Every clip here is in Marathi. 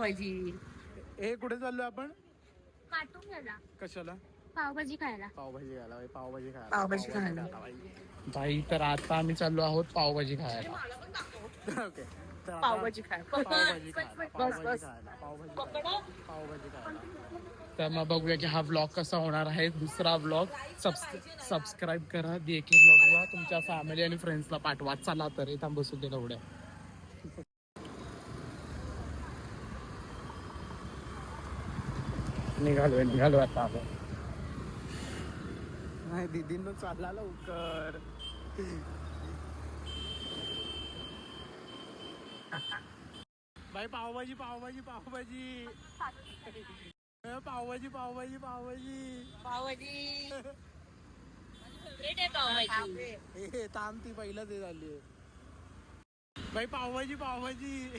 पावभाजी. हे कुठे चाललोय आपण? काटून गेला कशाला? पावभाजी खायला. पावभाजी खायला बाई, पावभाजी खायला. पावभाजी खायला. बाई तर आता आम्ही चाललो आहोत पावभाजी खायला. ओके. तर आता पावभाजी खायला. पावभाजी खायला. पावभाजी खायला. पावभाजी खायला. तर मग बघूया की हा ब्लॉग कसा होणार आहे. दुसरा ब्लॉग सबस्क्राईब करा DK ब्लॉगला. तुमच्या फॅमिली आणि फ्रेंड्सला पाठवा. चला तर इथं बसू दे तेवढ्या. निघालो आता आपण. नाही दीदींनो चालला लवकर. बाई पावभाजी पावभाजी पावभाजी पावभाजी पावभाजी पावभाजी पावभाजी हे थांब ती पहिलं ते झाली. बाई पावभाजी पावभाजी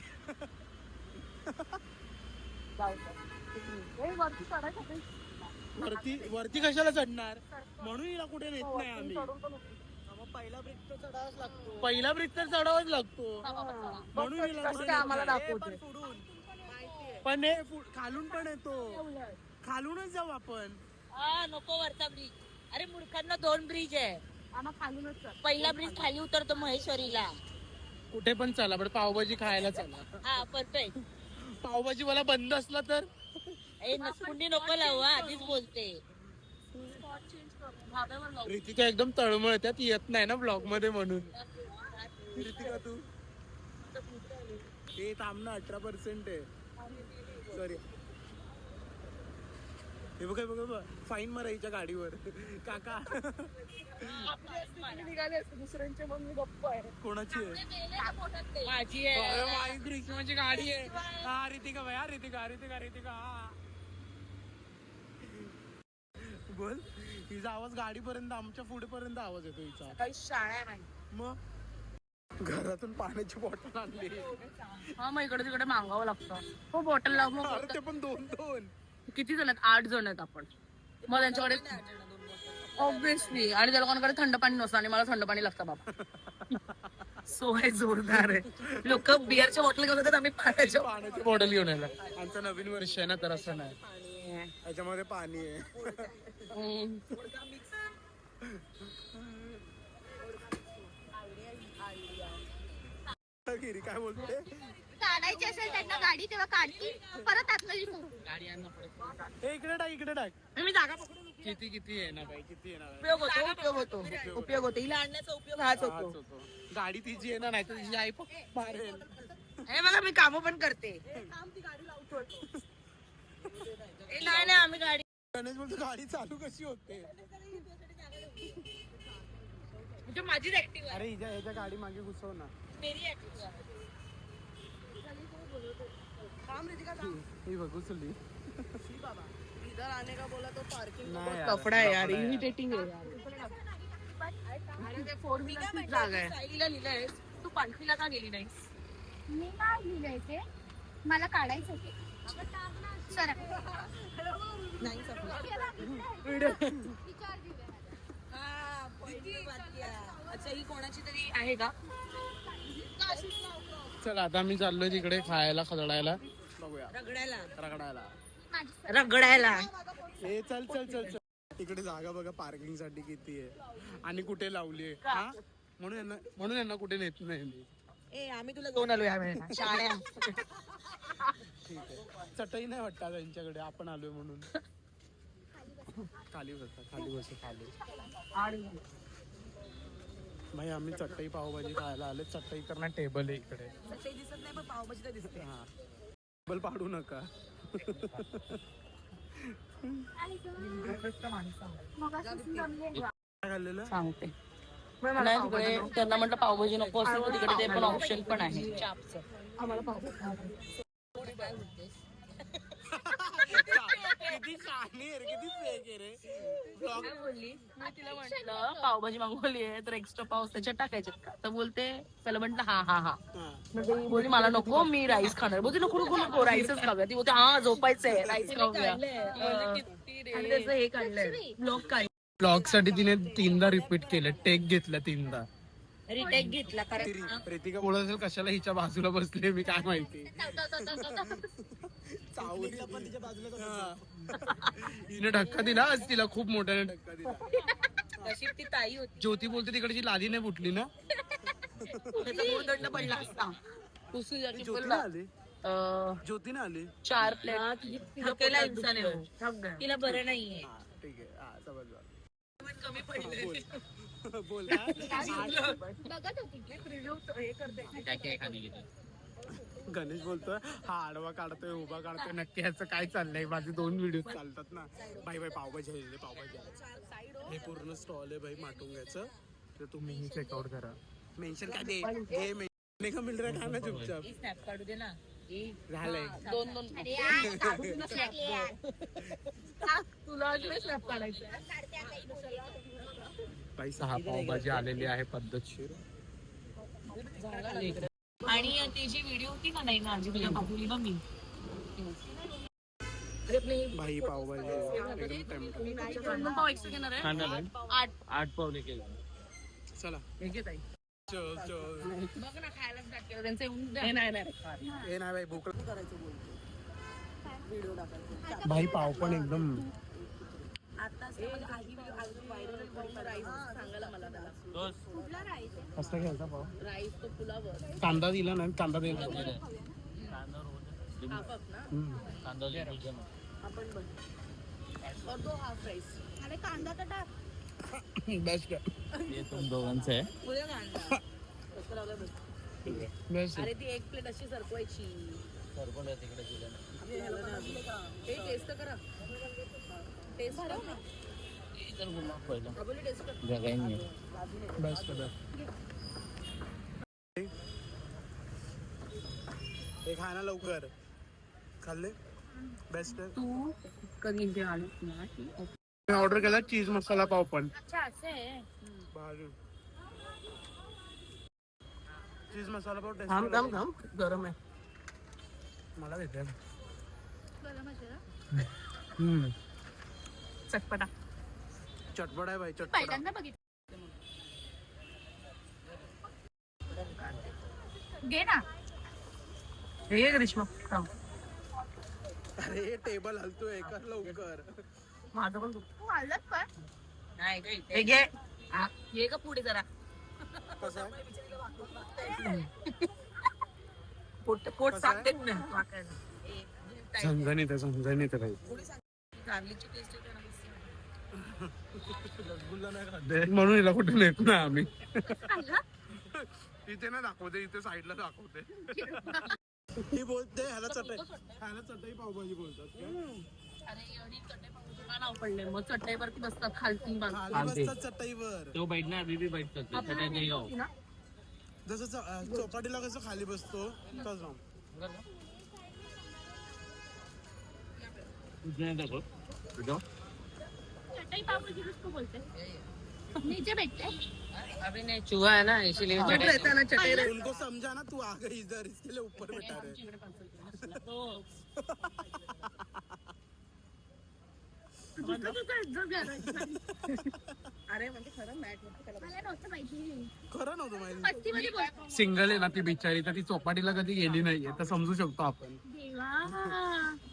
वरती वरती कशाला चढणार म्हणून हिला कुठे नेत नाही आम्ही. पहिला ब्रिज तर चढावाच लागतो. पहिला ब्रिज तर चढावाच लागतो म्हणून हिला आम्हाला दाखवते. पण हे खालून पण येतो. खालूनच जाऊ आपण. नको वरचा ब्रिज. अरे मूर्खांना 2 ब्रिज आहे. पहिला ब्रिज खाली उतरतो महेश्वरीला. कुठे पण चला पण पावभाजी खायला चला. हा परफेक्ट. पावभाजी मला बंद असला तर नसकुंडी नको लावू. आधीच बोलते. रितिका एकदम तळमळ ती येत नाही ना ब्लॉग मध्ये म्हणून. रितिका तू हे थांब ना 18% आहे. सॉरी हे बघ बघ फाईन मारायच्या गाडीवर. काका दुसऱ्यांचे मम्मी गप्पा आहे. कोणाची आहे? माझी आहे. माझी ग्रीष्माची गाडी आहे. हा रितिका भाई. हा रितिका रितिका रितिका बोल. हिचा आवाज गाडीपर्यंत आमच्या पुढेपर्यंत आवाज येतो हिचा. काही शाळा नाही. मग घरातून पाण्याची बॉटल आणली. हा मग इकडे तिकडे मागवावं लागतं. हो बॉटल लाव. मग ते पण 2-2. किती जण आहेत? 8 जण आहेत आपण. मग त्यांच्याकडे ऑब्विसली. आणि त्या लोकांकडे थंड पाणी नसतं आणि मला थंड पाणी लागतं बाबा. सोय जोरदार आहे. लोक बिअरच्या बॉटल घेऊन येतात. आम्ही पाण्याची बॉटल घेऊन आला. आमचं नवीन वर्ष आहे ना तर असं नाही. त्याच्यामध्ये पाणी आहे. काय बोलते? काढायची असेल त्यांना गाडी तेव्हा काढतील परत आतमध्ये. इकडे टाक. मी जागा किती आहे ना बाई. किती आहे ना. उपयोग होतो. हिला आणण्याचा उपयोग हाच होतो. गाडी तिची आहे ना नाही तर तिची आई पण मारेल. हे बघा मी काम पण करते. नाही आम्ही गाडी. गणेश बोलतो गाडी चालू कशी होते. माझीच ऍक्टिव्ह. अरे हिच्या गाडी मागे घुसव ना. घुसली. इधर आने का बोला तो पार्किंग नाही कपडा आहे यार. इरिटेटिंग आहे यार. फोर व्हीलर जागा आहे. साईला लिहिलंय तू पालखीला का गेली नाहीस? मी काय लिहिलंय ते मला काढायचं होते. अच्छा ही कोणाची तरी आहे का? चल आता मी चाललोय तिकडे खायला खदडायला. बघूया. रगडायला. ए चल चल चल चल. तिकडे जागा बघा पार्किंग साठी किती आहे आणि कुठे लावली आहे. म्हणून यांना कुठे नेत नाही. आम्ही तुला घेऊन आलो या वेळेला. शाळ्या ठीक आहे. चटई नाही वाटतं त्यांच्याकडे. आपण आलोय म्हणून. खाली बस. भाई आम्ही चटई पावभाजी खायला आले. चटई करणं टेबल आहे इकडे. दिसत नाही पण पावभाजी तर दिसते. हा टेबल पाडू नका. खाल्लेलं सांगते. नाही तिकडे त्यांना म्हटलं पावभाजी नको असेल तर तिकडे ते पण ऑप्शन पण आहे. किती शहाणी आहे रे. किती फेक आहे रे. बोलली मी तिला म्हटलं पावभाजी मागवली आहे तर एक्स्ट्रा पाव त्याच्यात टाकायचे का? तर बोलते त्याला म्हटलं हा बोलली मला नको मी राईस खाणार. बोलते नको राईसच खाऊया. ती बोलते हा झोपायचंय राईस खाऊया. त्याचं हे काढलंय ब्लॉग साठी तिने 3दा रिपीट केलं. टेक घेतला 3दा. रिटेक घेतला कारण रितिका बोलत असेल कशाला हिच्या बाजूला बसले मी काय माहिती. चावली पण तिच्या बाजूला हिने धक्का दिला आज तिला खूप मोठ्याने धक्का दिला. नशीब ती ताई होती. ज्योती बोलते तिकडची लादी नाही फुटली ना. त्याचा मूळदंड पडला असता. ज्योती आली ज्योती ना आली 4 प्लेट थकेला इंसान आहे. तिला बरं नाहीये. ठीक आहे समजलं. कमी पडले. बोल बघत होती. गणेश बोलतोय हा आडवा काढतोय उभा काढतोय नक्की ह्याचं काय चाललंय. माझे 2 व्हिडिओ चालतात ना. भाई पावभाजी आहे पावभाजी. हे पूर्ण स्टॉल आहे भाई माटुंग्याचं. तर तुम्ही चेकआउट करा. मेन्शन काय दे हे मेन्शन का मिल रहा खाना चुपचाप. स्नॅप काढू दे ना. झालंय 2 अरे यार, काढू नका यार. तुला अजून स्नॅप काढायचं. भाई 6 पावभाजी आलेली आहे पद्धतशीर. आणि तिची व्हिडिओ होती का नाही माझी तुला पाठवली बघ मी. भाई पावभाजी एकदम टेम्पल. पाव एक्स्ट्रा घेणार आहे. 8 पावले केले. चला चल चल. बघ ना खायला स्टार्ट केलं त्यांचं येऊन द्या. नाही हे नाही भाई भूक भाई पाव पण एकदम सांगायला मला त्याला कुठला राईस आहे? कसा घ्यायचा पाव. राईस तो पुलावर कांदा दिला नाही कांदा दिला आपण बघ और 2 हाफ राईस. अरे कांदा तर टाक. बेस्ट दोघांचं आहे. उद्या कांदा कसं लावलंय बघ. बेस्ट. अरे ती 1 प्लेट अशी सरकवायची. तिकडे दिलं ना. हे टेस्ट करा. टेस्ट करा ना. टेस्ट कर. जगाही नाही. बेस्ट हे खाना लवकर खाल्ले बेस्ट. तू कधी इथे आलोस ना मी ऑर्डर केला चीज मसाला पाव पण. अच्छा असं आहे. भारी चीज मसाला पाव टेस्ट. थांब गरम आहे. मला देते. गरम असेल ना? चटपटा. चटपट आहे भाई चटपट. पहिल्यांदा बघितलं. घे ना. हे ग्रीष्म अरे टेबल हलतोय कर लवकर. माझं पण तू आलंच पण. नाही हे घे. ये का पुढे जरा. कसं आहे? पोट कसं साफ आहे? देत नाही. झणझणीत आहे झणझणीत आहे भाई. कारलीची टेस्ट येते ना. म्हणून हिला कुठे नेत ना आम्ही. खाल्लं? इथे ना दाखवते इथे साईडला दाखवते. ही बोलते ह्याला चटई पावभाजी बोलतात का? अरे एवढी चटई पावभाजी का नाव पडले मग चटईवरती बसतात खालती खाली बसतात चटईवर. तो बैठ ना अभी भी बैठ सकते नहीं गाओ. जसं चौपाटीला कसं खाली बसतो तसं. देखो चटई पावभाजी किसको बोलते? नीचे बैठते. अभी नहीं चूहा है ना इसीलिए रहता है ना चटई रहती उनको समझा ना तू आ गई इधर इसके लिए ऊपर बैठा रहे. अरे म्हणजे खरं मॅट मला नव्हतं माहिती. खरं नव्हतं माहिती. मस्तीमध्ये बोलतो. सिंगल आहे ना ती बिचारी तर ती चौपाटीला कधी गेली नाहीये तर समजू शकतो आपण. देवा.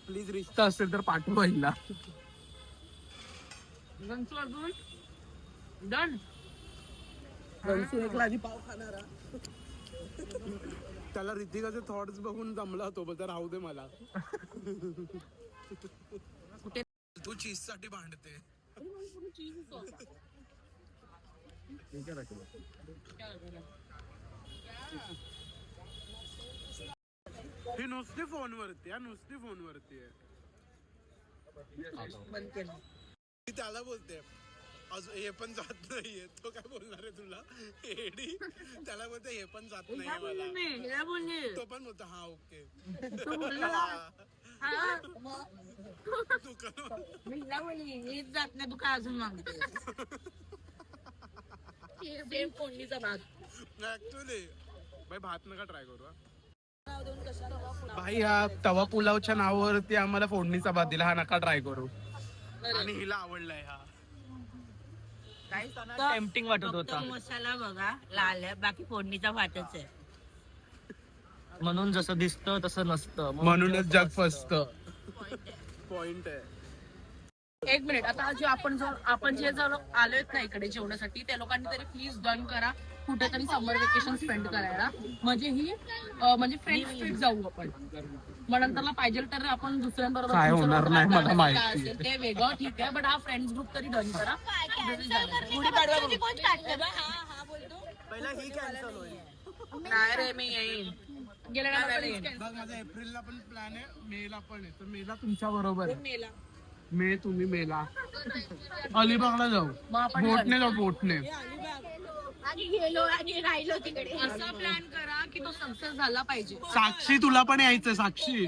प्लीज रिश्ता असेल तर पाठवा हिला. डन. पाव खाणारा. त्याला ऋतिकाचे थॉट्स बघून जमला तो बोलता राहू दे मला. तू चीज साठी भांडते. ही नुसती फोनवरती आहे. बंद केलं. ती त्याला बोलते हे पण जात नाहीये. तो काय बोलणार आहे तुला एडी. त्याला बोलते हे पण जात नाहीये मला. तो पण बोलतो हा ओके. जात नाही तू काय अजून मागते. सेम फोडणीचा भात. ऍक्च्युली भाई भात नका ट्राय करू. भाई हा तवा पुलावच्या नावावरती आम्हाला फोडणीचा भात दिला. हा नका ट्राय करू. आणि हिला आवडलाय हा. टेम्पटिंग वाटत होता. मसाला बघा लाल आहे बाकी फोडणीचा भातच आहे. म्हणून जसं दिसतं तसं नसतं. म्हणूनच जग फसतं. पॉइंट आहे. एक मिनिट, आता जे आपण जे जर आलोय ना इकडे जेवणासाठी, त्या लोकांनी तरी प्लीज डन करा कुठेतरी समर वेकेशन स्पेंड करायला. म्हणजे ही म्हणजे फ्रेंड्स ट्रिप जाऊ आपण. मग नंतरला पाहिजे तर आपण दुसऱ्यांबरोबर काय होणार नाही मला काय माहिती. असेल ते वेगळं ठीक आहे, बट हा फ्रेंड्स ग्रुप तरी डन करा. नाही रे, मी येईन गेल्या बघ माझा एप्रिलला पण प्लॅन आहे, मेला पण आहे. तर मेला तुमच्या बरोबर आहे. मे तुम्ही मेला अलिबागला जाऊ. बोटने जाऊ, बोटने. आणि गेलो आणि राहिलो तिकडे. असा प्लॅन करा की तो सक्सेस झाला पाहिजे. साक्षी तुला पण यायचं. साक्षी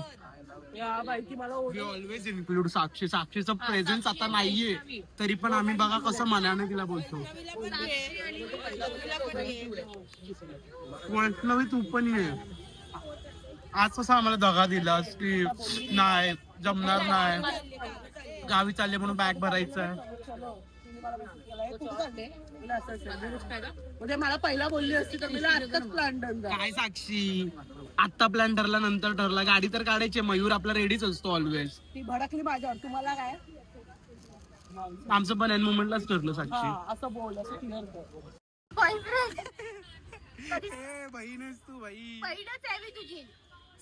या माहिती मला वी ऑलवेज इन्क्लूड साक्षी. साक्षीचं प्रेझेन्स आता नाहीये तरी पण आम्ही बघा कसं मनाने तिला बोलतो. वैष्णवी तू पण ये. आज कसं आम्हाला दगा दिलास की नाही जमणार नाही, गावी चालले म्हणून बॅग भरायचं. म्हणजे मला पहिला बोलली असती तर मला आताच प्लॅन डन झाला. काय साक्षी, आता प्लॅन ठरला नंतर ठरला. गाडी तर काढायची. मयूर आपला रेडीच असतो ऑलवेज. ती भडकली माझ्यावर. तुम्हाला काय आमचं पण एन मोमेंटलाच ठरलं साक्षी. असं बोल, असं क्लिअर बहीणच तू बाई. पहिलंच आहे मी तुझी.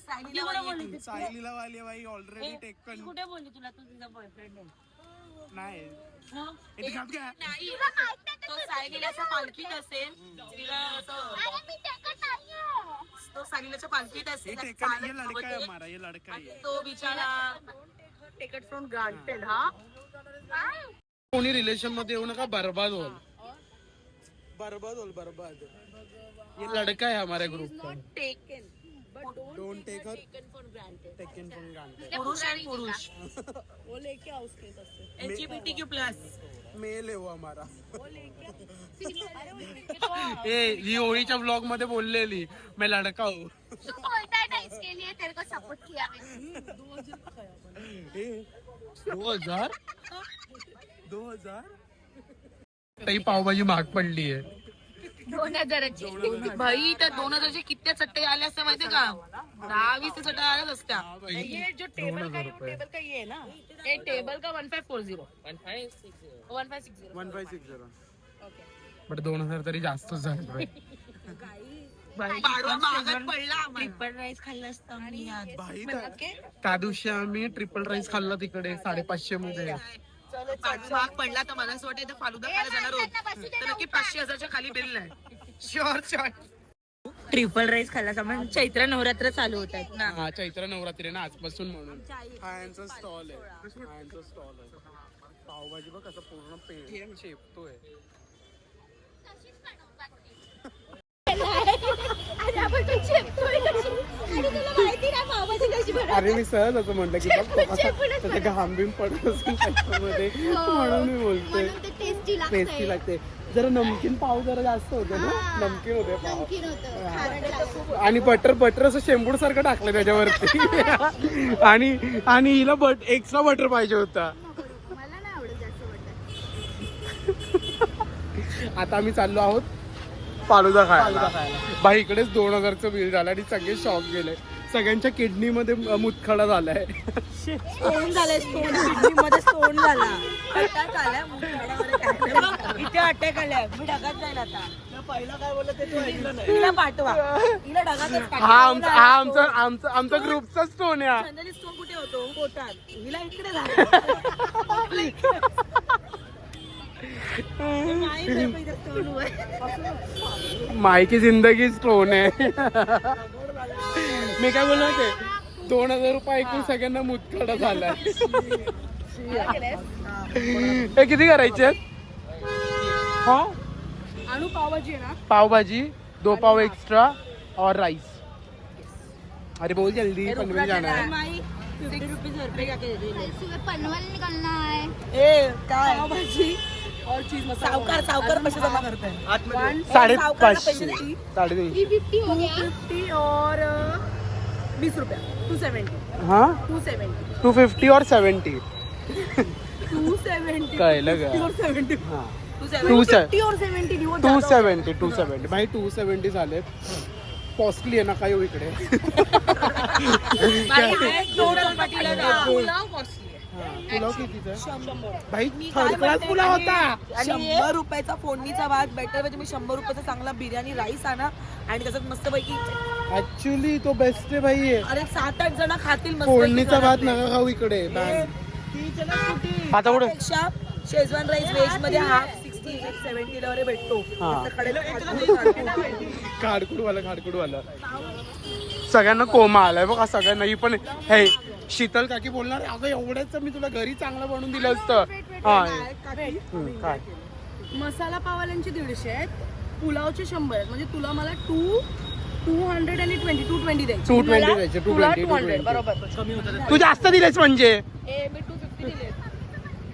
सायलीला वाली बाई ऑलरेडी टेकन. कुठे बोलली तुला तू तुझा बॉयफ्रेंड आहे? नाही तुला माहित नाही तो सायलीला असं पालखीत असेल, तिला असं अरे मी टेकत नाहीये. तो सायलीच्या पालखीत ये असेल, टेकन, ये लड़का है हमारा, ये लड़का है. तो बिचारा टिकट फ्रॉम ग्रांटेड. हा कोणी रिलेशन मध्ये येऊ नका, बर्बाद होल. बर्बाद. ये लड़का है हमारे ग्रुप का. Taken don't take her taken for granted. पुरुष आणि पुरुष वो लेके आओ उसके LGBTQ+. मेल है वो हमारा. ए ही होळीच्या व्लॉग मध्ये बोललेली मैं लड़का हूँ. तू बोलता है इसके लिए तेरे को सपोर्ट किया मैंने. 2000 ताई पावभाजी महाग पडली आहे. 2000ची. भाई त्या 2000चे किती चट्टे आले असते माहितीये का? 10-20 चट्टे आल्याच असत्या. ये जो टेबल का टेबल का ये है ना, ये टेबल का 1540 1560. बट 2000 तरी जास्तच झालं. पाडवा महागात पडला आम्हाला. ट्रिपल राईस खाल्लं असतं आम्ही आज. त्या दिवशी आम्ही ट्रिपल राईस खाल्ला तिकडे 550 मध्ये. महाग पडला तर मला असं वाटतं फालुदा खायला जाणार होत तर नक्की 500,000च्या खाली बिल नाही. शुअर. ट्रिपल राईस खाल्ला सामान. चैत्र नवरात्र चालू होत आहेत ना. हा चैत्र नवरात्री ना आजपासून म्हणून. हा यांचा स्टॉल आहे. पावभाजी बघ कसं पूर्ण शेपतोय. आणि आपण तू चेपतोय कशी? आणि तुला माहिती ना पावभाजी कशी बनवतात? अरे मी सहज असं म्हटलं की त्याचा घाम बिम पडत असेल त्याच्यामध्ये म्हणून मी बोलतोय. म्हणून ते टेस्टी टेस्टी लागते. जरा नमकीन पाव जरा जास्त होते ना. नमकीन होते पाव. नमकीन होतं. खारट लागतं. आणि बटर असं शेंबूड सारखं टाकलं त्याच्यावरती. आणि हिला एक्स्ट्रा बटर पाहिजे होता. मला नाही आवडत जास्त बटर. आता आम्ही चाललो आहोत फालुदा खायला. भाई इकडेच 2000चं बिल झालं आणि सगळे शॉक गेले. सगळ्यांच्या किडनी मध्ये मुतखडा झालाय. स्टोन झालाय. किडनी मध्ये स्टोन झाला. अटॅक आलाय. इथे अटॅक आलाय. मी ढगात जाईल आता. पहिला काय बोलत ते तू ऐकलं नाही. तिला पाठवा. हिला ढगातच पाठवा. आमचा ग्रुपचा स्टोन आहे. जनरली स्टोन कुठे होतो? पोटात. हिला इकडे झाला. माई की जिंदगी स्टोन आहे. मी काय बोलणार ते 2000 रुपये ऐकून सगळ्यांना मुतखडा झालाय. हे किती करायचे? हा आणू पावभाजी आहे ना. पावभाजी 2 पाव एक्स्ट्रा और राइस. अरे बोल जल्दी पनवेल जाना है. 50 रुपीज रुपये का के दे. सुबह पनवेल निकलना है. ए काय पावभाजी और चीज मसाला. सावकार पैसे जमा करते हैं. 550. 350. 350 हो गया. 250 और 20 रुपया. 270. हाँ 270. 250 और 70. 270. कळलं का? 270. हाँ 270 और 70 नहीं वो 270 भाई 270 झाले. कॉस्टली आहे ना काय हो इकडे. पुलाव कॉस्टली पुलाव कितीचा? भाई थर्ड क्लास पुलाव होता. 100 रुपयाचा फोडणीचा भात बेटर म्हणजे मी 100 रुपयाचा चांगला बिर्याणी राईस आणा आणि त्याच्यात मस्त पैकी ऍक्च्युली तो बेस्ट आहे भाई. अरे 7-8 जण खातील मस्त फोडणीचा भात नका खाऊ इकडे. आता कुठे पेक्षा शेजवान राईस व्हेज मध्ये हाफ 60-70 ला वगैरे भेटतो. खाडकुडवाला सगळ्यांना कोमा आलाय बघा सगळ्यांना. ही पण हे शीतल काकी बोलणार अगं एवढ्याच मी तुला घरी चांगलं बनवून दिलं असतं. हा काय मसाला पावाल्यांचे 150 आहेत, पुलावचे 100 आहेत. म्हणजे तुला मला 220 द्यायचे. 220 द्यायचे. तुला 200 बरोबर. तू जास्त दिलेस म्हणजे. मी 250 दिले.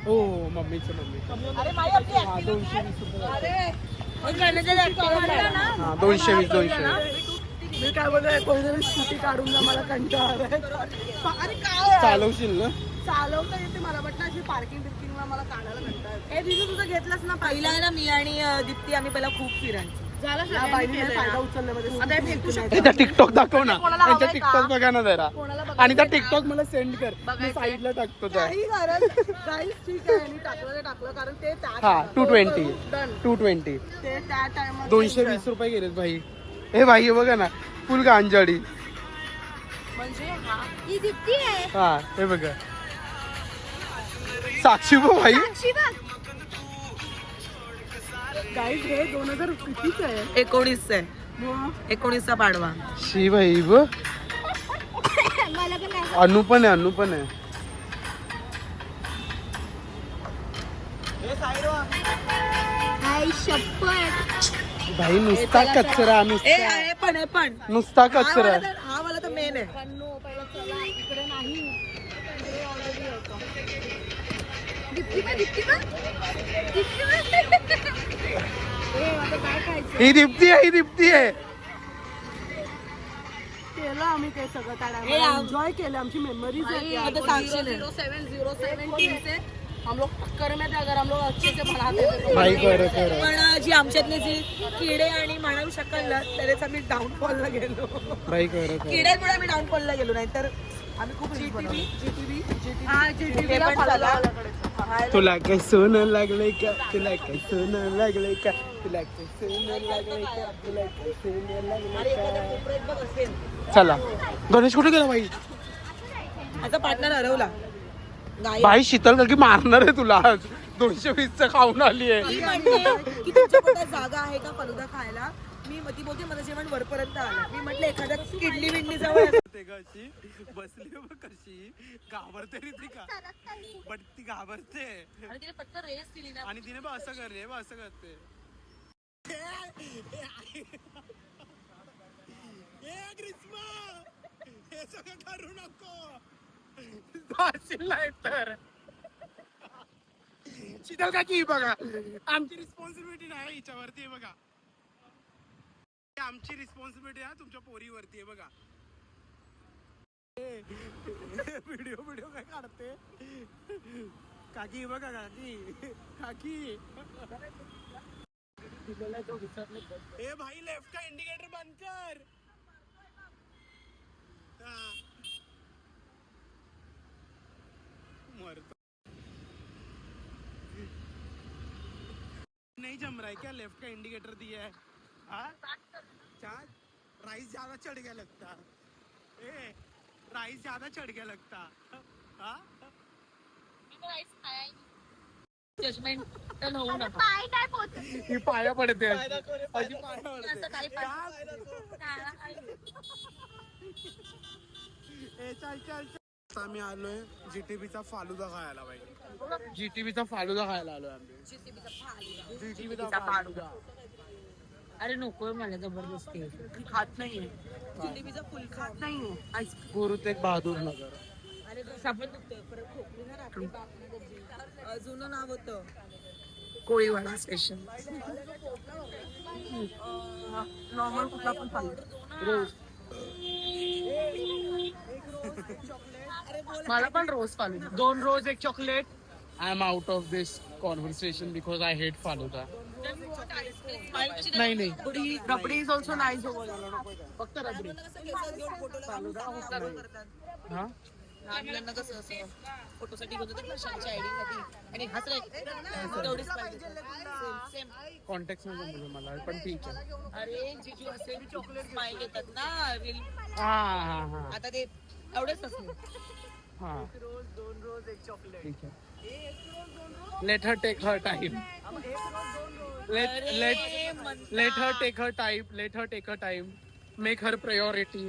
हो मम्मीचं मम्मी. अरे माई आपली हा 220 रुपये. मग करण्याच्या जागेवर म्हणलं ना. हा 220. मी काय बोलतोय कोणीतरी स्कूटी काढून ना मला कंटाळा आलाय. अरे काय चालवशील ना. चालवता येते मला वाटतं अशी पार्किंग मला काढायला कंटाळा येतो. हे दिवशी तुझं घेतलंस ना पहिला ना मी आणि दीप्ती आम्ही पहिला खूप फिरायचो. झालं या बाईने फायदा उचलण्यामध्ये आता हे फेकू शकतो. त्या टिकटॉक दाखव ना. कोणाला त्यांच्या हवंय टिकटॉक का? बघा ना जरा. कोणाला बघायचं आणि त्या का? टिकटॉक मला सेंड कर. मी बघायचंय. साईडला टाकतो त्या. काही गरज गाईस ठीक आहे. मी टाकलं कारण ते त्या हा 220. डन 220. ते त्या टायमात 220 रुपये गेलेत भाई. हे भाई हे बघा ना फुल गांजाडी. म्हणजे हा ही दीप्ती आहे. हा हे बघा साक्षी बो भाई. साक्षी बघ. गाईस हे 2000 कितीच आहे. 19 आहे. 19चा पाडवा. शी भाई ब मला पण नाही. अनु पण आहे. आई शपथ. भाई नुसता कचरा आहे पण नुसता कचरा. हा मला तर मेन आहे. पहिलं चला इकडे नाही. इकडे already होतं. दीप्ती बघ. ए, आता काय खायचं? ही दीप्ती आहे. केलं आम्ही ते सगळं त्या ए, टायमाला एन्जॉय केलं. आमची मेमरीज आता साक्षी ने. 0707 टीम से हम लोग टक्कर में थे. अगर हम लोग अच्छे से बनाते थे तो भाई खरं पण जी आमच्यातले जी किडे आणि म्हणू शकाल ना त्यानेच आम्ही डाऊनफॉलला गेलो. भाई खरं किड्यांमुळे आम्ही डाऊनफॉलला गेलो नाही तर आम्ही खूप GTV हे ला पण follow झाला. करायला कडे. तुला काय सोनं लागलंय का? तुला काय सोनं लागलंय का? तुला काय सोनं लागलंय का? तुला काय सोनं लागलंय का? चला गणेश कुठे गेला भाई? माझा पार्टनर हरवला. भाई शीतल काकी मारणार आहे तुला आज. 220 खाऊन आली आहे. ती म्हणते की तुमच्या पोटात जागा आहे का फलुदा खायला. ती बोलते माझं जेवण वरपर्यंत आलं. मी म्हटलं एखाद्या किडनी विडनी जवळ बसली कशी घाबरते रे ती का? बट ती घाबरते आणि तिने पटकन रेस दिली ना. आणि तिने असं करते असं करते. हे सगळं करू नको. तर शीतल काकी बघा आमची रिस्पॉन्सिबिलिटी नाही हिच्यावरती आहे बघा. आमची रिस्पॉन्सिबिलिटी आहे तुमच्या पोरीवरती आहे बघा. व्हिडिओ काय काढते काकी बघा काकी ए भाई लेफ्ट का इंडिकेटर बंद कर. मरता नहीं जम रहा है क्या? लेफ्ट का इंडिकेटर दिया है. राइस ज्यादा चढ़ गया लगता. राइस ज्यादा चढ़ गया लगता. जजमेंट तर होऊ नका. पाय काय पोचत. ही पाया पडते असं काही आता आम्ही आलोय जीटीबीचा फालुदा खायला भाई. जीटीबीचा फालुदा खायला आलोय आम्ही. जीटीबीचा फालुदा. अरे नकोय मला जबरदस्ती. खात नाहीये. जिलेबीचा फुल खात नाहीये. गुरु तेग बहादूर नगर. अरे सापड दुखतोय परत खोकली ना रात्री जुनं नाव होतं कोळीवाडा स्टेशन. नॉर्मल कुठला पण चालेल. रोज मला पण रोज फालुदा. 2 रोज 1 chocolate. I am out of this conversation because I hate falooda. नाही नाही रबडी इज ऑल्सो नाईस फक्त रबडी. हा लहान मुलांना कसं असं फोटोसाठी घेऊन जातात ना शाळेच्या आयडी साठी आणि हसरे तेवढीच पाहिजे सेम. कॉन्टॅक्ट मध्ये बोलू मला पण ठीक आहे. अरे जिजू असे चॉकलेट स्माइल येतात ना रील हा हा हा आता ते एवढेच असले हा रोज 2 रोज 1 चॉकलेट. ठीक आहे. Let her take her time. Let her take her time. Let her take her time. Make her priority.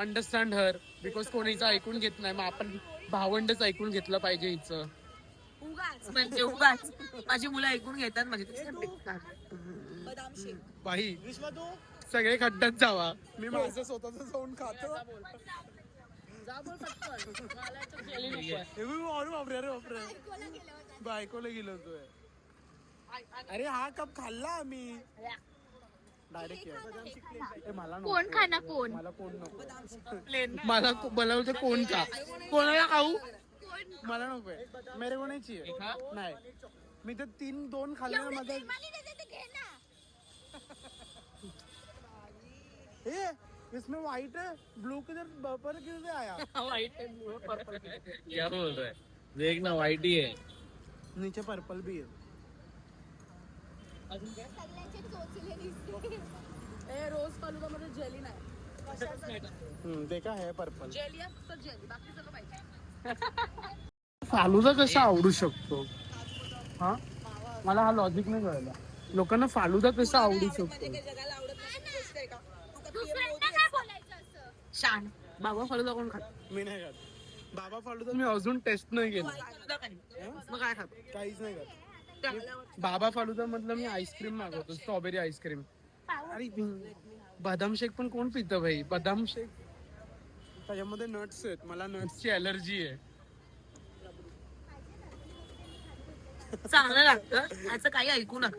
Understand her. Because कोणीचं ऐकून घेत नाही, मग आपण भावंडच ऐकून घेतलं पाहिजे हिचं. उगाच म्हणजे उगाच माझी मुलं ऐकून घेतात माझी बदाम शेक. बाई सगळे खड्ड्यात जावा. मी माझं स्वतःच जाऊन खातो. बायकोला गेलो होतो. अरे हा कप खाल्ला आम्ही डायरेक्ट. मला नको. कोण खाना कोण मला कोण नको. मला बोलावलं कोण का कोणाला खाऊ मला नकोय. मेरे को नाही नाही. मी तर 2 खाल्ले ना माझा. ए इसमें व्हाइट है ब्लू किधर पर किधर आया. क्या बोल रहा है? देख ना व्हाइट ही है. नीचे पर्पल भी है. रोज फालुदा मध्ये जेली नाही देखा है पर्पल. जेली असतं जेली बाकी सगळं पाहिजे. फालुदा कसा आवडू शकतो. हा मला हा लॉजिक नाही कळला. लोकांना फालुदा कसा आवडू शकतो. जगाला आवडत नाही गोष्ट आहे का? दुसऱ्यांना काय बोलायचं असं. शान बाबा फालुदा कोण खात मी नाही खात. बाबा फालुदा मी अजून टेस्ट नाही केलं. मग काय खात काहीच नाही खात. बाबा फालुदा मधलं मी आईस्क्रीम मागवतो. Strawberry ice cream. अरे बदाम शेक पण कोण पितं भाई. बदाम शेक त्याच्यामध्ये नट्स आहेत. मला नट्सची अलर्जी आहे. चांगलं लागतं याचं काही ऐकू नका.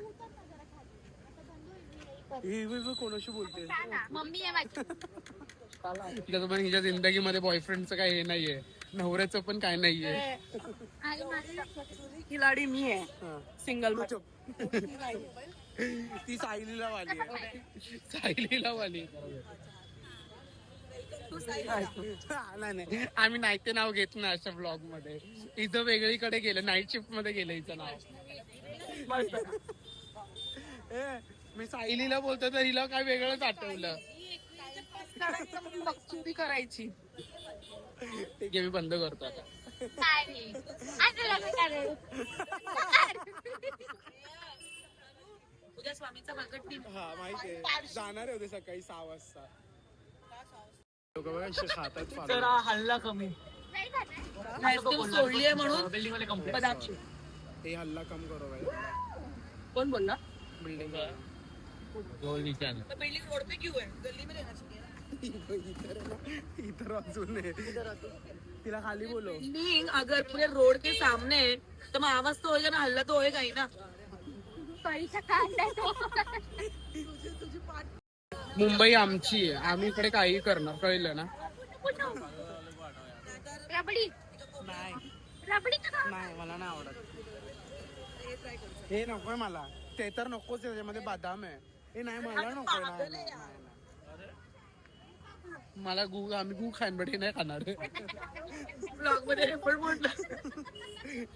ही कोणाशी बोलते. मम्मी आहे माझी. तिचं पण हिच्या जिंदगीमध्ये बॉयफ्रेंडचं काही हे नाहीये. नवऱ्याचं पण काय नाहीये. आणि माझं खिलाडी मी आहे सिंगल ती सायलीला वाली आहे. सायलीला वाली. नाही आम्ही नाही ते नाव घेत ना अशा ब्लॉग मध्ये. हिचं वेगळीकडे गेलं. नाईट शिफ्ट मध्ये गेलं हिचं नाव. मी सायलीला बोलतो तर हिला काय वेगळंच आठवलं. चोरी करायची. ठीक आहे मी बंद करतो आता. नाही. असं लग्न करायचं. उद्या स्वामीचा प्रकट दिन. हा माहितीये. जाणार होते सकाळी 6 वाजता. लोक बघा असे खातात फार. जरा हल्ला कमी नाही खाणार. आईस्क्रीम सोडली आहे म्हणून बिल्डिंग वाले कंप्लेंट. बदामची. हे हल्ला कम करो भाई. कोण बोलला बिल्डिंग गोल निशान. बिल्डिंग रोड पे क्यों है गली में रहना चाहिए. इधर अजून आहे. तिला खाली बोलो. बिल्डिंग अगर पूरे रोड के सामने है तो मैं आवाज तो होएगा ना हल्ला तो होएगा ही ना. पैसा काढलाय तो. मुंबई आमची आहे. आम्ही इकडे काही करणार कळलं ना. रबडी नाही रबडी तर खा. नाही मला नाही आवडत. हे नकोय मला. ते तर नकोच आहे. त्याच्यामध्ये बदाम आहे. हे नाही मला नकोय. नाही, नाही, नाही. मला आम्ही गू खानबडी नाही खाणार. ब्लॉग मध्ये पण म्हटलं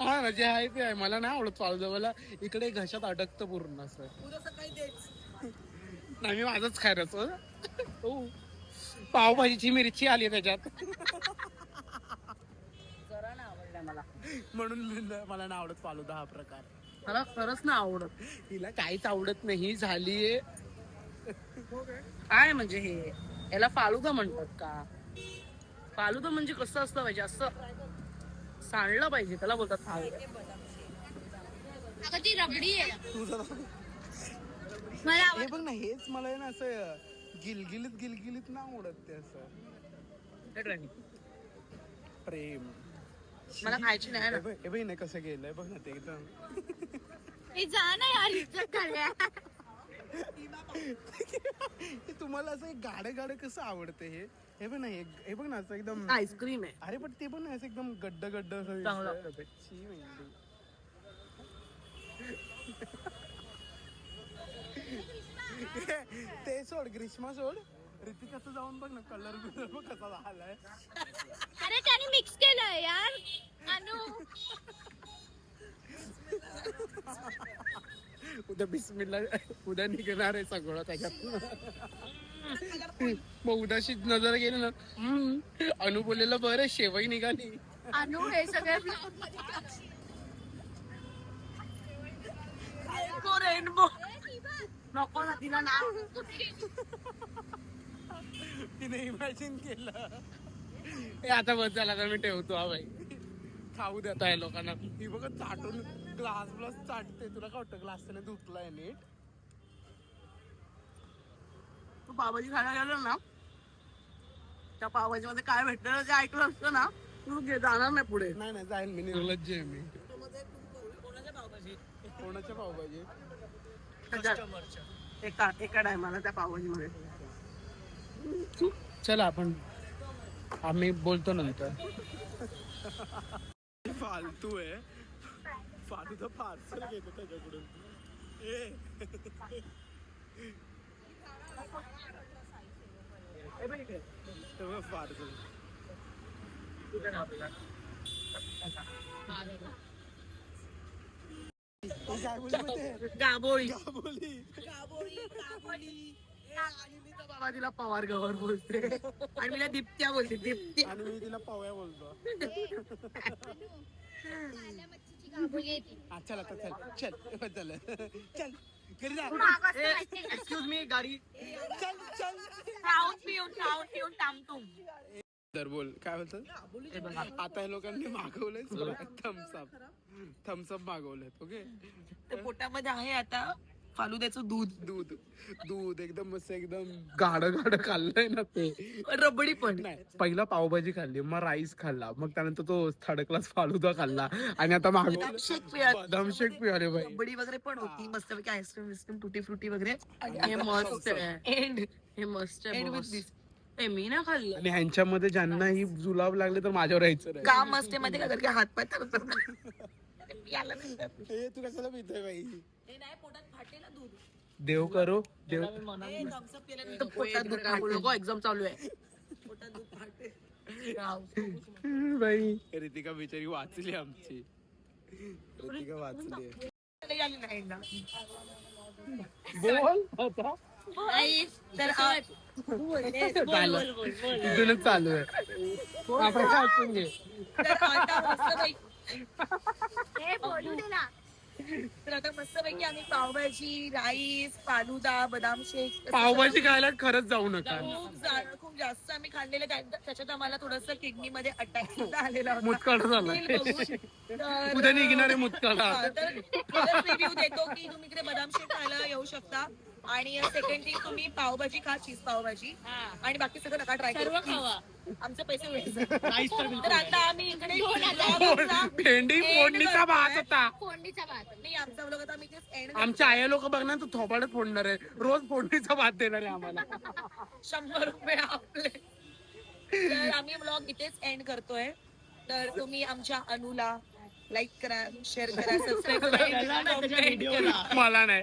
हा ना जे आहे ते आहे. मला नाही आवडत फालुदा. मला इकडे घशात अडकतं पूर्ण असं. उद्या सकाळी तेच. नाही मी माझंच खायचं. हो पावभाजीची मिरची आली त्याच्यात. जरा ना आवडला मला. म्हणून मला नाही आवडत फालुदा हा प्रकार. मला खरंच ना आवडत. हिला काहीच आवडत नाही झालीये. काय म्हणजे हे याला फालुदा म्हणतात का. फालुदा म्हणजे कसं असतं पाहिजे असं सांडलं पाहिजे त्याला बोलतात फालुदा. अगं ती रबडी आहे. तुझं मला हे बघ ना हेच मला आहे ना असं गिलगिलीत ना आवडत ते असं प्रेम. मला खायची नाही ना. हे बघ नाही कसं गेलंय बघ ना ते एकदम. हे जा ना यार इज्जत झाल्या. तुम्हाला असं गाडे कसं आवडतं हे. हे बघ ना हे बघ ना असं एकदम आईस्क्रीम आहे. अरे पण ते पण असं एकदम गड्ड असं चांगलं. छी मेंढी. सोड ग्रीष्मा सोड ऋतिकाचं जाऊन बघ ना कलर बिलर बघ कसा झालाय. अरे त्याने मिक्स केलंय यार अनु. उद्या बिस्मिल्ला उद्या निघणार आहे सगळं त्याच्यात. मग उद्याशी नजर गेली ना अनु बोललेलं बरं शेवई निघाली. अनु हे सगळे रेनबो नको ना तिला नाव. तिने इमॅजिन केलं. आता बस झाला तर मी ठेवतो हा बाई. खाऊ देत आहे लोकांना. ही बघ चाटून ग्लास चाटते. तुला काय वाटतं ग्लास त्याने धुतलाय नीट. तू पावभाजी खायला गेलो ना त्या पावभाजी मध्ये काय भेटलं ते ऐकलं असतं ना तू जाणार नाही पुढे. नाही जाईल मी निर्लज्ज आहे मी. कोणाच्या कोणाच्या पावभाजी एका टायमाला त्या पावभाजी मध्ये. चला आम्ही बोलतो नंतर. फालतू आहे. फालतू पार्सल घेतो त्याच्याकडून. पार्सल काय बोलते गाबोळी बोली. आणि मी तर बाबा तिला पवार गवर बोलते आणि मी दिप्त्या बोलते दिप्त्या. आणि मी तिला पवया बोलतो. चल आता चल चल चल घरी जा. एक्सक्यूज मी गाडी चल चल खाऊन पिऊन टामटूम. तर बोल काय बोलतात. आता हे लोकांनी मागवलंय थम्सअप मागवलेत. ओके ते पोटामध्ये आहे आता फालुद्याचं दूध. दूध एकदम मस्त एकदम गाढ खाल्लंय ना ते. रबडी पण नाही. पहिला पावभाजी खाल्ली मग राईस खाल्ला मग त्यानंतर तो थर्ड क्लास फालुदा खाल्ला आणि आता बदाम शेक पिया. बदाम शेक पियाले बाई. रबडी वगैरे पण होती मस्त पैकी. आईस्क्रीम टुटी फ्रुटी वगैरे. हे मस्त आहे. हे मस्त आहे. मी ना खाल्लं. आणि ह्यांच्यामध्ये ज्यांना ही जुलाब लागले तर माझ्यावर यायचं नाही. का मस्त आहे माहिती का कारण की हातपाय तर तू कशाला पितोय बाई. पोटात फाटे ना दूध. देव करो देव. पोटात दूध नको एक्झाम चालू आहे. पोटात दूध फाटे. बाई ऋतिका बिचारी वाचली आमची. ऋतिका वाचली. बोल आता. तर इथूनच चालू आहे. आपण वाचून घे. तर आता मस्त पैकी आम्ही पावभाजी राईस फालुदा बदाम शेक पावभाजी खायला खरंच जाऊ नका. खूप जास्त आम्ही खाल्लेलं. त्याच्यात आम्हाला थोडस किडनी मध्ये अटॅक सुद्धा आलेला होता. मुतखडा झाला. तर उद्या निघणारे मुतखडा. रिव्ह्यू देतो की तुम्ही इकडे बदाम शेक खायला येऊ शकता. आणि सेकंड थिंग तुम्ही पावभाजी खा चीज पावभाजी आणि बाकी सगळं नका ट्राय करू. आमचे पैसे वेस्ट. तर आता आम्ही इकडे भेंडी फोडणीचा भात होता. फोडणीचा भात. नाही आमचा व्लॉग आता आम्ही इथेच एंड. आमच्या आया लोक बघणार तर थोपाडत फोडणार आहे. रोज फोडणीचा भात देणार आहे आम्हाला. 100 रुपये आपले. तर आम्ही व्लॉग इथेच एंड करतोय. तर तुम्ही आमच्या अनुला लाईक करा शेअर करा सबस्क्राईब करा. मला नाही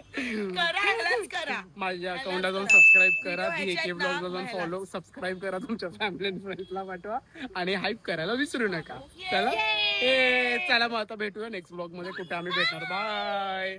करा माझ्या अकाउंटला जाऊन सबस्क्राईब करा. DK ब्लॉगला जाऊन फॉलो सबस्क्राईब करा. तुमच्या फॅमिली अँड फ्रेंड्सला पाठवा आणि हाईप करायला विसरू नका. चला मग आता भेटूया नेक्स्ट ब्लॉग मध्ये कुठे आम्ही भेटणार. बाय.